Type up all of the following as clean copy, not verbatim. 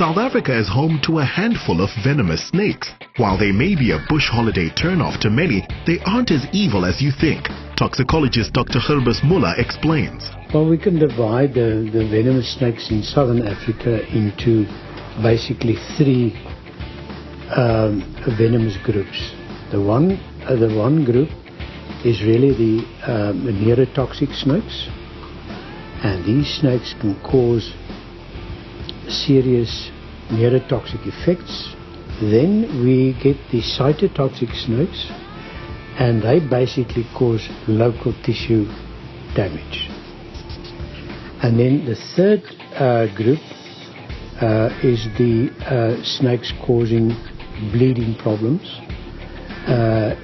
South Africa is home to a handful of venomous snakes. While they may be a bush holiday turnoff to many, they aren't as evil as you think. Toxicologist Dr. Gerbus Muller explains. Well, we can divide the venomous snakes in southern Africa into basically three venomous groups. The one group is really the neurotoxic snakes, and these snakes can cause serious neurotoxic effects. Then we get the cytotoxic snakes, and they basically cause local tissue damage. And then the third group is the snakes causing bleeding problems.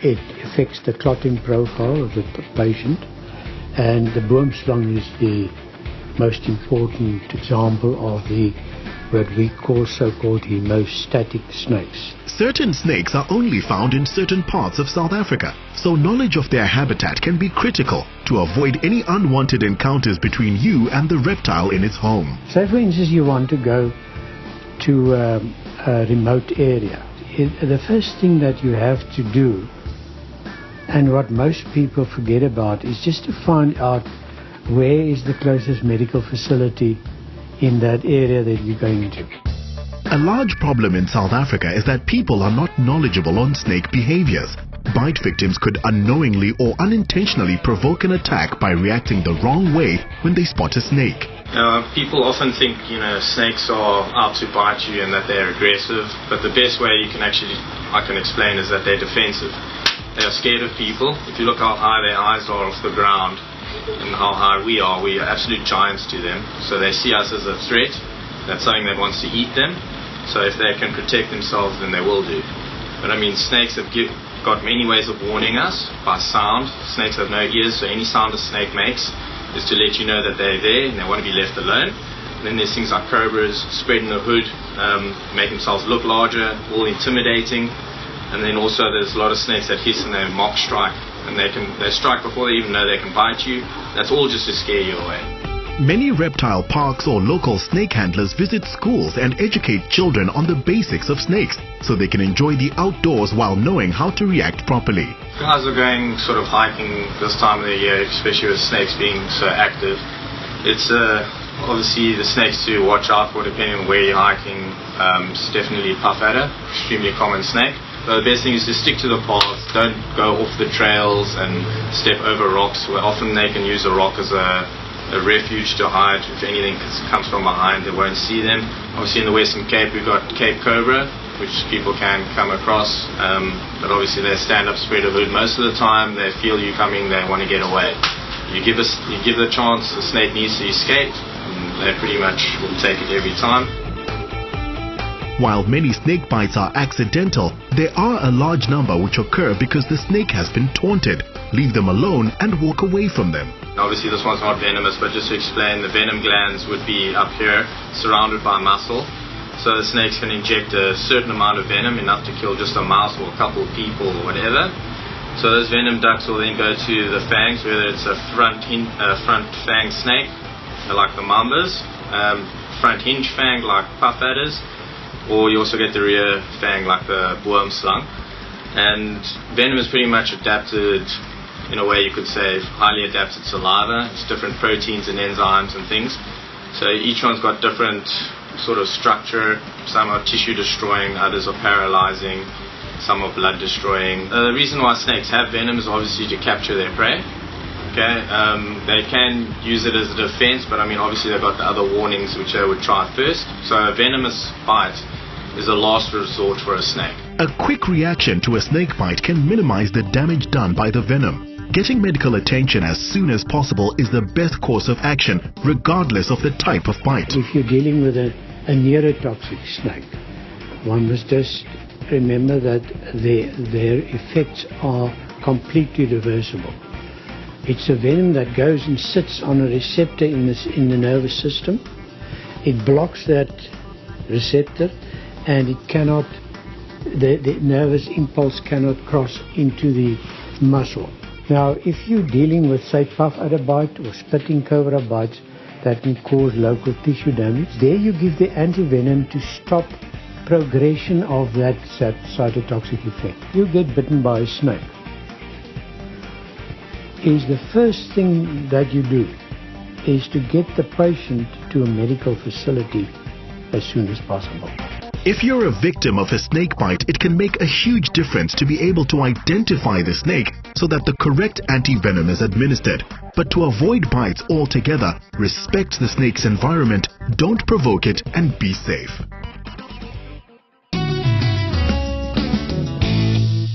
It affects the clotting profile of the patient, and the boomslang is the most important example of the what we call so-called hemostatic snakes. Certain snakes are only found in certain parts of South Africa, so knowledge of their habitat can be critical to avoid any unwanted encounters between you and the reptile in its home. Say for instance you want to go to a remote area. The first thing that you have to do, and what most people forget about, is just to find out where is the closest medical facility in that area that you're going to. A large problem in South Africa is that people are not knowledgeable on snake behaviors. Bite victims could unknowingly or unintentionally provoke an attack by reacting the wrong way when they spot a snake. People often think, snakes are out to bite you and that they're aggressive, but the best way I can explain is that they're defensive. They are scared of people. If you look how high their eyes are off the ground and how high we are absolute giants to them. So they see us as a threat. That's something that wants to eat them. So if they can protect themselves, then they will do. But snakes have got many ways of warning us by sound. Snakes have no ears, so any sound a snake makes is to let you know that they're there and they want to be left alone. And then there's things like cobras spreading the hood, make themselves look larger, all intimidating. And then also there's a lot of snakes that hiss and they mock strike, and they strike before they even know they can bite you. That's all just to scare you away. Many reptile parks or local snake handlers visit schools and educate children on the basics of snakes so they can enjoy the outdoors while knowing how to react properly. Guys are going sort of hiking this time of the year, especially with snakes being so active. It's obviously the snakes to watch out for depending on where you're hiking. It's definitely puff adder, extremely common snake. So the best thing is to stick to the paths, don't go off the trails and step over rocks where often they can use a rock as a refuge to hide. If anything comes from behind, they won't see them. Obviously in the Western Cape we've got Cape Cobra, which people can come across, but obviously they stand up, spread a hood. Most of the time they feel you coming, they want to get away. You give the chance, the snake needs to escape, and they pretty much will take it every time. While many snake bites are accidental, there are a large number which occur because the snake has been taunted. Leave them alone and walk away from them. Obviously this one's not venomous, but just to explain, the venom glands would be up here, surrounded by muscle. So the snakes can inject a certain amount of venom, enough to kill just a mouse or a couple of people or whatever. So those venom ducts will then go to the fangs, whether it's a front fang snake, like the mambas, front hinge fang like puff adders, or you also get the rear fang like the boomslang. And venom is pretty much adapted, in a way you could say, highly adapted saliva. It's different proteins and enzymes and things. So each one's got different sort of structure. Some are tissue destroying, others are paralyzing, some are blood destroying. The reason why snakes have venom is obviously to capture their prey. Okay, they can use it as a defense, but obviously they've got the other warnings which they would try first. So a venomous bite is a last resort for a snake. A quick reaction to a snake bite can minimize the damage done by the venom. Getting medical attention as soon as possible is the best course of action, regardless of the type of bite. If you're dealing with a neurotoxic snake, one must just remember that their effects are completely reversible. It's a venom that goes and sits on a receptor in the nervous system. It blocks that receptor, and the nervous impulse cannot cross into the muscle. Now, if you're dealing with, say, puff adder bite or spitting cobra bites, that can cause local tissue damage. There you give the antivenom to stop progression of that cytotoxic effect. You get bitten by a snake. Is the first thing that you do is to get the patient to a medical facility as soon as possible. If you're a victim of a snake bite, it can make a huge difference to be able to identify the snake so that the correct antivenom is administered. But to avoid bites altogether, respect the snake's environment, don't provoke it, and be safe.